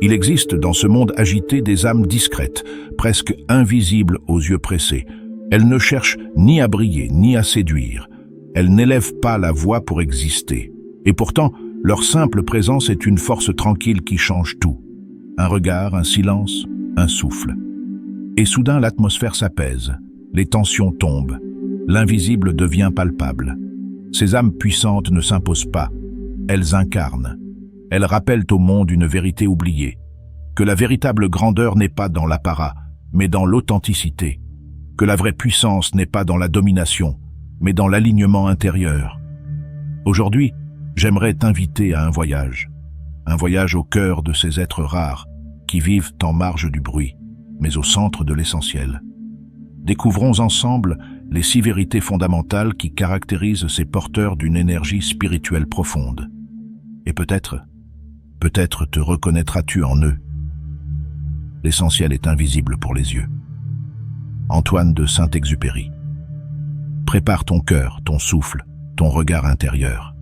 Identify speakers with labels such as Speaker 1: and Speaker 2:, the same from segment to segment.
Speaker 1: Il existe dans ce monde agité des âmes discrètes, presque invisibles aux yeux pressés. Elles ne cherchent ni à briller, ni à séduire. Elles n'élèvent pas la voix pour exister. Et pourtant, leur simple présence est une force tranquille qui change tout. Un regard, un silence, un souffle. Et soudain, l'atmosphère s'apaise. Les tensions tombent. L'invisible devient palpable. Ces âmes puissantes ne s'imposent pas. Elles incarnent. Elles rappellent au monde une vérité oubliée. Que la véritable grandeur n'est pas dans l'apparat, mais dans l'authenticité. Que la vraie puissance n'est pas dans la domination, mais dans l'alignement intérieur. Aujourd'hui, j'aimerais t'inviter à un voyage au cœur de ces êtres rares qui vivent en marge du bruit, mais au centre de l'essentiel. Découvrons ensemble les 6 vérités fondamentales qui caractérisent ces porteurs d'une énergie spirituelle profonde. Et peut-être te reconnaîtras-tu en eux. L'essentiel est invisible pour les yeux. Antoine de Saint-Exupéry. Prépare ton cœur, ton souffle, ton regard intérieur.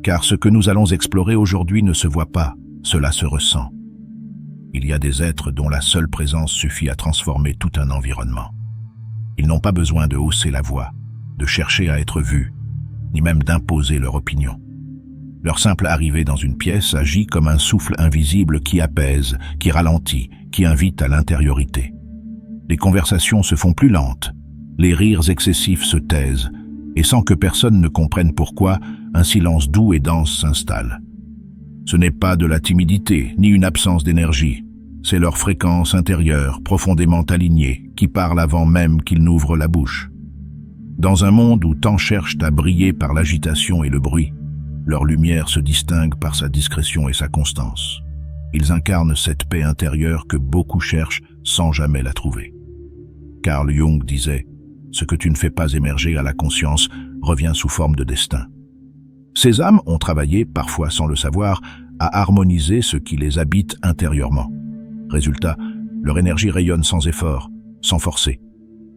Speaker 1: Car ce que nous allons explorer aujourd'hui ne se voit pas, cela se ressent. Il y a des êtres dont la seule présence suffit à transformer tout un environnement. Ils n'ont pas besoin de hausser la voix, de chercher à être vus, ni même d'imposer leur opinion. Leur simple arrivée dans une pièce agit comme un souffle invisible qui apaise, qui ralentit, qui invite à l'intériorité. Les conversations se font plus lentes, les rires excessifs se taisent, et sans que personne ne comprenne pourquoi, un silence doux et dense s'installe. Ce n'est pas de la timidité, ni une absence d'énergie, c'est leur fréquence intérieure, profondément alignée, qui parle avant même qu'ils n'ouvrent la bouche. Dans un monde où tant cherchent à briller par l'agitation et le bruit, leur lumière se distingue par sa discrétion et sa constance. Ils incarnent cette paix intérieure que beaucoup cherchent sans jamais la trouver. Carl Jung disait « Ce que tu ne fais pas émerger à la conscience revient sous forme de destin ». Ces âmes ont travaillé, parfois sans le savoir, à harmoniser ce qui les habite intérieurement. Résultat, leur énergie rayonne sans effort, sans forcer.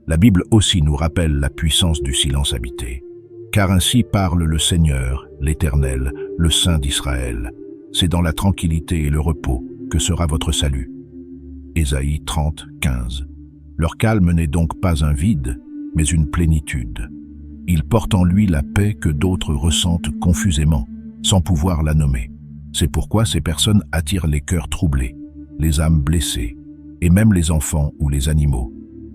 Speaker 1: La Bible aussi nous rappelle la puissance du silence habité. Car ainsi parle le Seigneur, l'Éternel, le Saint d'Israël. C'est dans la tranquillité et le repos que sera votre salut. Ésaïe 30, 15. Leur calme n'est donc pas un vide, mais une plénitude. Il porte en lui la paix que d'autres ressentent confusément, sans pouvoir la nommer. C'est pourquoi ces personnes attirent les cœurs troublés, les âmes blessées, et même les enfants ou les animaux,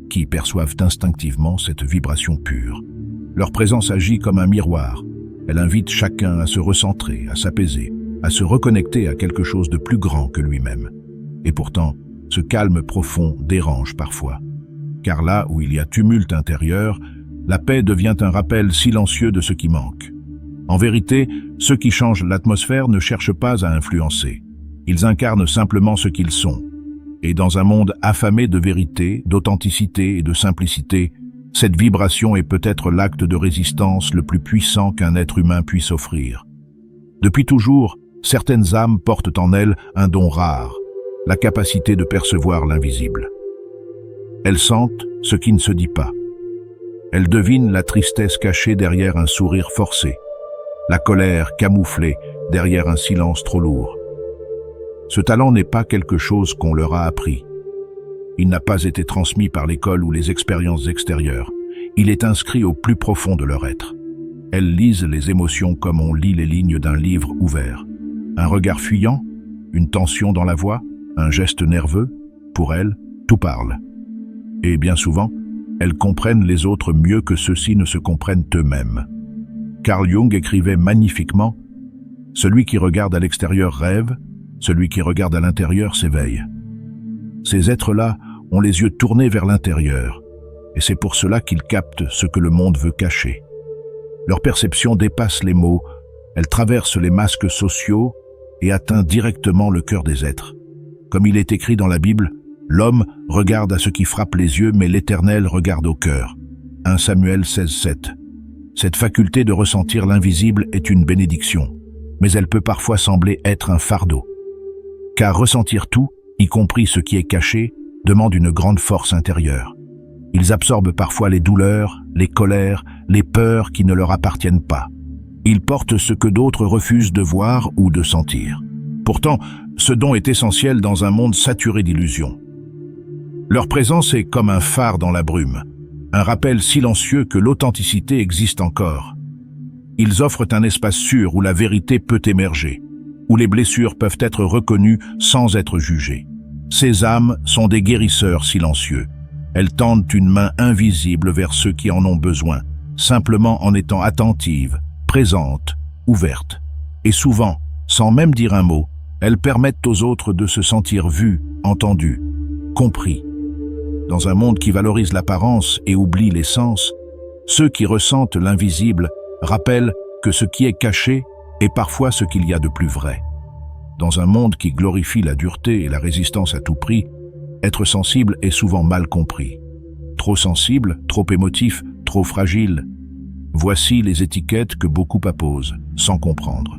Speaker 1: qui perçoivent instinctivement cette vibration pure. Leur présence agit comme un miroir. Elle invite chacun à se recentrer, à s'apaiser, à se reconnecter à quelque chose de plus grand que lui-même. Et pourtant, ce calme profond dérange parfois. Car là où il y a tumulte intérieur, la paix devient un rappel silencieux de ce qui manque. En vérité, ceux qui changent l'atmosphère ne cherchent pas à influencer. Ils incarnent simplement ce qu'ils sont. Et dans un monde affamé de vérité, d'authenticité et de simplicité, cette vibration est peut-être l'acte de résistance le plus puissant qu'un être humain puisse offrir. Depuis toujours, certaines âmes portent en elles un don rare, la capacité de percevoir l'invisible. Elles sentent ce qui ne se dit pas. Elles devinent la tristesse cachée derrière un sourire forcé, la colère camouflée derrière un silence trop lourd. Ce talent n'est pas quelque chose qu'on leur a appris. Il n'a pas été transmis par l'école ou les expériences extérieures. Il est inscrit au plus profond de leur être. Elles lisent les émotions comme on lit les lignes d'un livre ouvert. Un regard fuyant, une tension dans la voix, un geste nerveux, pour elles, tout parle. Et bien souvent, elles comprennent les autres mieux que ceux-ci ne se comprennent eux-mêmes. Carl Jung écrivait magnifiquement « Celui qui regarde à l'extérieur rêve, celui qui regarde à l'intérieur s'éveille ». Ces êtres-là ont les yeux tournés vers l'intérieur, et c'est pour cela qu'ils captent ce que le monde veut cacher. Leur perception dépasse les mots, elle traverse les masques sociaux et atteint directement le cœur des êtres. Comme il est écrit dans la Bible, l'homme regarde à ce qui frappe les yeux, mais l'Éternel regarde au cœur. 1 Samuel 16, 7. Cette faculté de ressentir l'invisible est une bénédiction, mais elle peut parfois sembler être un fardeau. Car ressentir tout, y compris ce qui est caché, demande une grande force intérieure. Ils absorbent parfois les douleurs, les colères, les peurs qui ne leur appartiennent pas. Ils portent ce que d'autres refusent de voir ou de sentir. Pourtant, Ce don est essentiel dans un monde saturé d'illusions. Leur présence est comme un phare dans la brume, un rappel silencieux que l'authenticité existe encore. Ils offrent un espace sûr où la vérité peut émerger, où les blessures peuvent être reconnues sans être jugées. Ces âmes sont des guérisseurs silencieux. Elles tendent une main invisible vers ceux qui en ont besoin, simplement en étant attentives, présentes, ouvertes. Et souvent, sans même dire un mot, elles permettent aux autres de se sentir vus, entendus, compris. Dans un monde qui valorise l'apparence et oublie l'essence, ceux qui ressentent l'invisible rappellent que ce qui est caché est parfois ce qu'il y a de plus vrai. Dans un monde qui glorifie la dureté et la résistance à tout prix, être sensible est souvent mal compris. Trop sensible, trop émotif, trop fragile. Voici les étiquettes que beaucoup apposent, sans comprendre.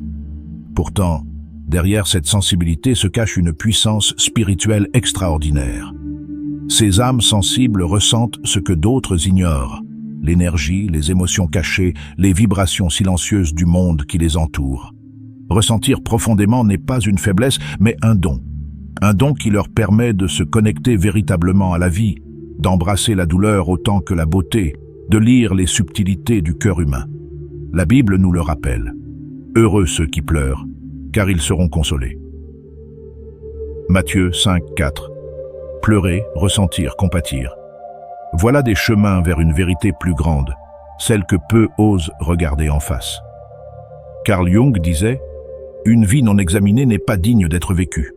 Speaker 1: Pourtant, derrière cette sensibilité se cache une puissance spirituelle extraordinaire. Ces âmes sensibles ressentent ce que d'autres ignorent, l'énergie, les émotions cachées, les vibrations silencieuses du monde qui les entoure. Ressentir profondément n'est pas une faiblesse, mais un don qui leur permet de se connecter véritablement à la vie, d'embrasser la douleur autant que la beauté, de lire les subtilités du cœur humain. La Bible nous le rappelle. Heureux ceux qui pleurent, car ils seront consolés. Matthieu 5, 4. Pleurer, ressentir, compatir. Voilà des chemins vers une vérité plus grande, celle que peu osent regarder en face. Carl Jung disait « Une vie non examinée n'est pas digne d'être vécue ».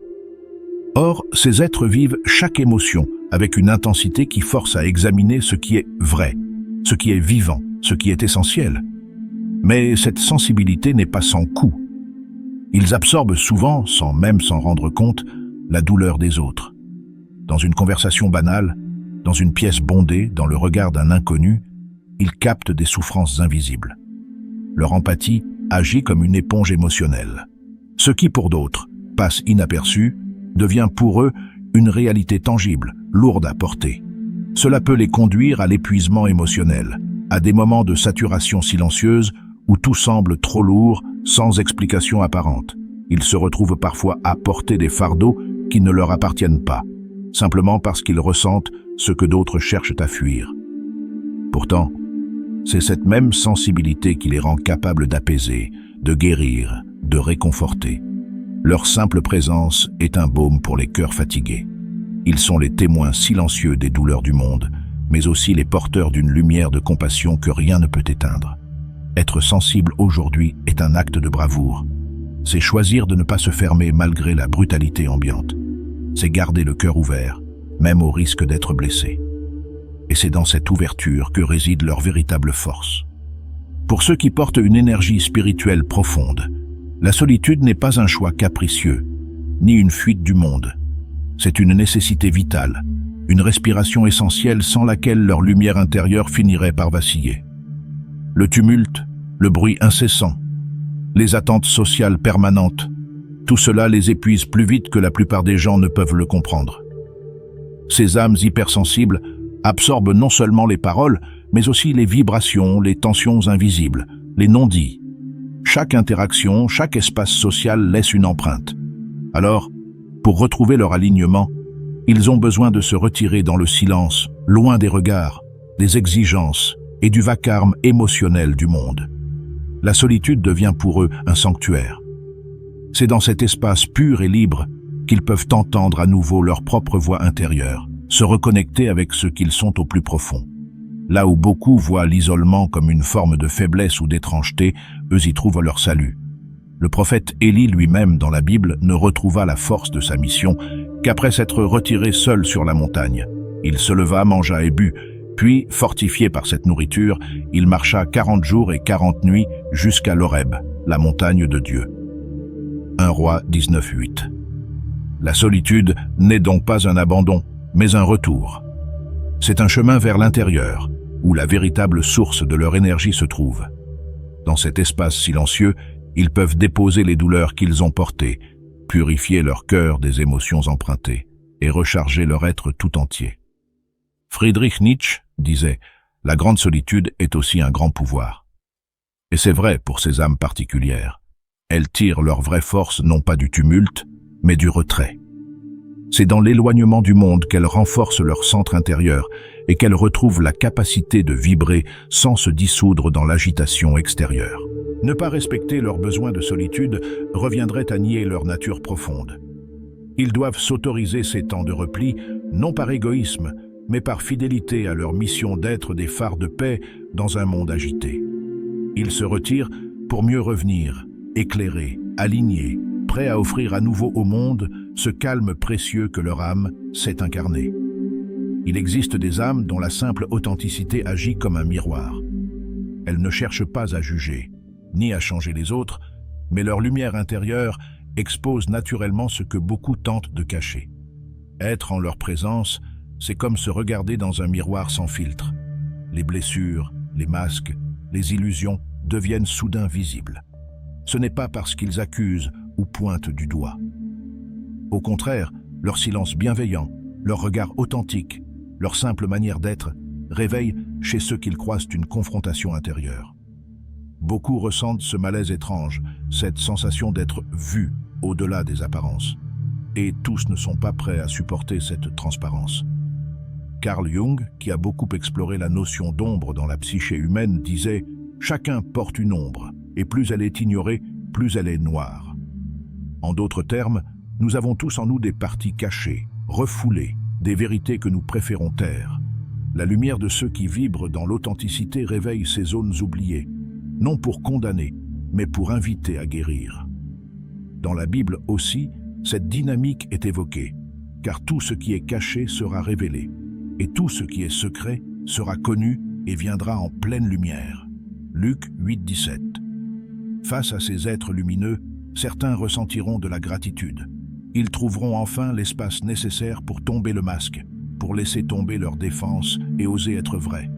Speaker 1: Or, ces êtres vivent chaque émotion avec une intensité qui force à examiner ce qui est vrai, ce qui est vivant, ce qui est essentiel. Mais cette sensibilité n'est pas sans coût. Ils absorbent souvent, sans même s'en rendre compte, la douleur des autres. Dans une conversation banale, dans une pièce bondée, dans le regard d'un inconnu, ils captent des souffrances invisibles. Leur empathie agit comme une éponge émotionnelle. Ce qui, pour d'autres, passe inaperçu, devient pour eux une réalité tangible, lourde à porter. Cela peut les conduire à l'épuisement émotionnel, à des moments de saturation silencieuse où tout semble trop lourd, sans explication apparente. Ils se retrouvent parfois à porter des fardeaux qui ne leur appartiennent pas, simplement parce qu'ils ressentent ce que d'autres cherchent à fuir. Pourtant, c'est cette même sensibilité qui les rend capables d'apaiser, de guérir, de réconforter. Leur simple présence est un baume pour les cœurs fatigués. Ils sont les témoins silencieux des douleurs du monde, mais aussi les porteurs d'une lumière de compassion que rien ne peut éteindre. Être sensible aujourd'hui est un acte de bravoure. C'est choisir de ne pas se fermer malgré la brutalité ambiante. C'est garder le cœur ouvert, même au risque d'être blessé. Et c'est dans cette ouverture que réside leur véritable force. Pour ceux qui portent une énergie spirituelle profonde, la solitude n'est pas un choix capricieux, ni une fuite du monde. C'est une nécessité vitale, une respiration essentielle sans laquelle leur lumière intérieure finirait par vaciller. Le tumulte, le bruit incessant, les attentes sociales permanentes, tout cela les épuise plus vite que la plupart des gens ne peuvent le comprendre. Ces âmes hypersensibles absorbent non seulement les paroles, mais aussi les vibrations, les tensions invisibles, les non-dits. Chaque interaction, chaque espace social laisse une empreinte. Alors, pour retrouver leur alignement, ils ont besoin de se retirer dans le silence, loin des regards, des exigences et du vacarme émotionnel du monde. La solitude devient pour eux un sanctuaire. C'est dans cet espace pur et libre qu'ils peuvent entendre à nouveau leur propre voix intérieure, se reconnecter avec ce qu'ils sont au plus profond. Là où beaucoup voient l'isolement comme une forme de faiblesse ou d'étrangeté, eux y trouvent leur salut. Le prophète Élie lui-même dans la Bible ne retrouva la force de sa mission qu'après s'être retiré seul sur la montagne. Il se leva, mangea et but, puis, fortifié par cette nourriture, il marcha 40 jours et 40 nuits jusqu'à l'Horeb, la montagne de Dieu. 1 Roi 19:8. La solitude n'est donc pas un abandon, mais un retour. C'est un chemin vers l'intérieur, où la véritable source de leur énergie se trouve. Dans cet espace silencieux, ils peuvent déposer les douleurs qu'ils ont portées, purifier leur cœur des émotions empruntées et recharger leur être tout entier. Friedrich Nietzsche disait « La grande solitude est aussi un grand pouvoir ». Et c'est vrai pour ces âmes particulières. Elles tirent leur vraie force non pas du tumulte, mais du retrait. C'est dans l'éloignement du monde qu'elles renforcent leur centre intérieur et qu'elles retrouvent la capacité de vibrer sans se dissoudre dans l'agitation extérieure. Ne pas respecter leurs besoins de solitude reviendrait à nier leur nature profonde. Ils doivent s'autoriser ces temps de repli, non par égoïsme, mais par fidélité à leur mission d'être des phares de paix dans un monde agité. Ils se retirent pour mieux revenir, éclairés, alignés, prêts à offrir à nouveau au monde ce calme précieux que leur âme sait incarner. Il existe des âmes dont la simple authenticité agit comme un miroir. Elles ne cherchent pas à juger, ni à changer les autres, mais leur lumière intérieure expose naturellement ce que beaucoup tentent de cacher. Être en leur présence, c'est comme se regarder dans un miroir sans filtre. Les blessures, les masques, les illusions deviennent soudain visibles. Ce n'est pas parce qu'ils accusent ou pointent du doigt. Au contraire, leur silence bienveillant, leur regard authentique, leur simple manière d'être réveillent chez ceux qu'ils croisent une confrontation intérieure. Beaucoup ressentent ce malaise étrange, cette sensation d'être vus au-delà des apparences. Et tous ne sont pas prêts à supporter cette transparence. Carl Jung, qui a beaucoup exploré la notion d'ombre dans la psyché humaine, disait « Chacun porte une ombre, et plus elle est ignorée, plus elle est noire. » En d'autres termes, nous avons tous en nous des parties cachées, refoulées, des vérités que nous préférons taire. La lumière de ceux qui vibrent dans l'authenticité réveille ces zones oubliées, non pour condamner, mais pour inviter à guérir. Dans la Bible aussi, cette dynamique est évoquée, car tout ce qui est caché sera révélé, et tout ce qui est secret sera connu et viendra en pleine lumière. Luc 8,17. Face à ces êtres lumineux, certains ressentiront de la gratitude. Ils trouveront enfin l'espace nécessaire pour tomber le masque, pour laisser tomber leur défense et oser être vrais.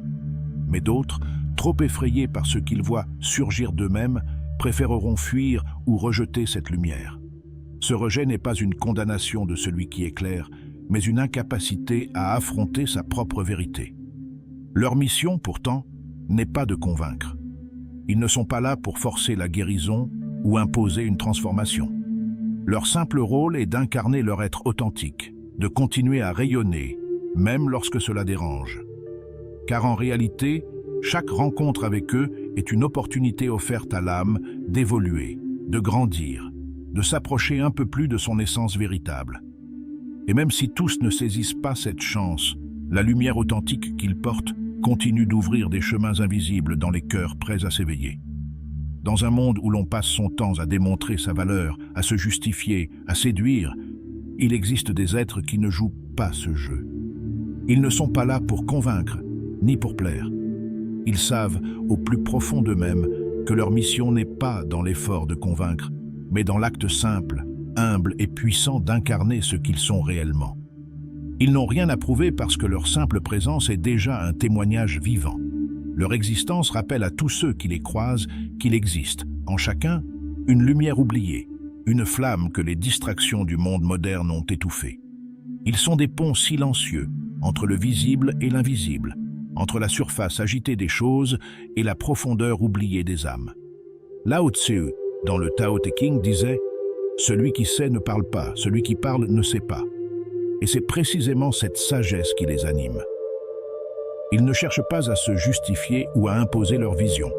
Speaker 1: Mais d'autres, trop effrayés par ce qu'ils voient surgir d'eux-mêmes, préféreront fuir ou rejeter cette lumière. Ce rejet n'est pas une condamnation de celui qui éclaire, mais une incapacité à affronter sa propre vérité. Leur mission, pourtant, n'est pas de convaincre. Ils ne sont pas là pour forcer la guérison ou imposer une transformation. Leur simple rôle est d'incarner leur être authentique, de continuer à rayonner, même lorsque cela dérange. Car en réalité, chaque rencontre avec eux est une opportunité offerte à l'âme d'évoluer, de grandir, de s'approcher un peu plus de son essence véritable. Et même si tous ne saisissent pas cette chance, la lumière authentique qu'ils portent continue d'ouvrir des chemins invisibles dans les cœurs prêts à s'éveiller. Dans un monde où l'on passe son temps à démontrer sa valeur, à se justifier, à séduire, il existe des êtres qui ne jouent pas ce jeu. Ils ne sont pas là pour convaincre, ni pour plaire. Ils savent, au plus profond d'eux-mêmes, que leur mission n'est pas dans l'effort de convaincre, mais dans l'acte simple, humble et puissant d'incarner ce qu'ils sont réellement. Ils n'ont rien à prouver parce que leur simple présence est déjà un témoignage vivant. Leur existence rappelle à tous ceux qui les croisent qu'il existe, en chacun, une lumière oubliée, une flamme que les distractions du monde moderne ont étouffée. Ils sont des ponts silencieux entre le visible et l'invisible, entre la surface agitée des choses et la profondeur oubliée des âmes. Lao Tzu, dans le Tao Te Ching, disait « Celui qui sait ne parle pas, celui qui parle ne sait pas ». Et c'est précisément cette sagesse qui les anime. Ils ne cherchent pas à se justifier ou à imposer leur vision.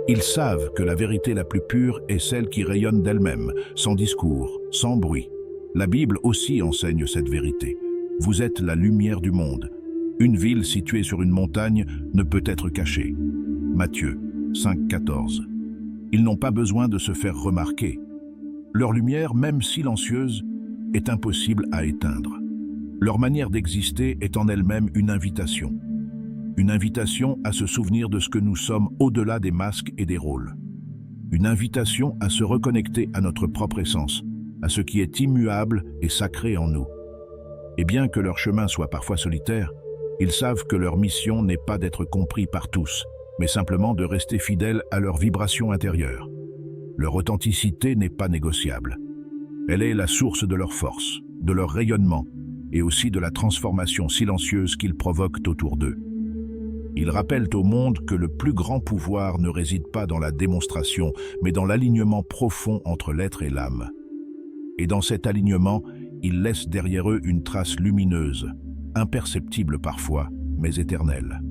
Speaker 1: Ils savent que la vérité la plus pure est celle qui rayonne d'elle-même, sans discours, sans bruit. La Bible aussi enseigne cette vérité. Vous êtes la lumière du monde. Une ville située sur une montagne ne peut être cachée. Matthieu 5,14. Ils n'ont pas besoin de se faire remarquer. Leur lumière, même silencieuse, est impossible à éteindre. Leur manière d'exister est en elle-même une invitation. Une invitation à se souvenir de ce que nous sommes au-delà des masques et des rôles. Une invitation à se reconnecter à notre propre essence, à ce qui est immuable et sacré en nous. Et bien que leur chemin soit parfois solitaire, ils savent que leur mission n'est pas d'être compris par tous, mais simplement de rester fidèles à leur vibration intérieure. Leur authenticité n'est pas négociable. Elle est la source de leur force, de leur rayonnement, et aussi de la transformation silencieuse qu'ils provoquent autour d'eux. Ils rappellent au monde que le plus grand pouvoir ne réside pas dans la démonstration, mais dans l'alignement profond entre l'être et l'âme. et dans cet alignement, ils laissent derrière eux une trace lumineuse, imperceptible parfois, mais éternelle.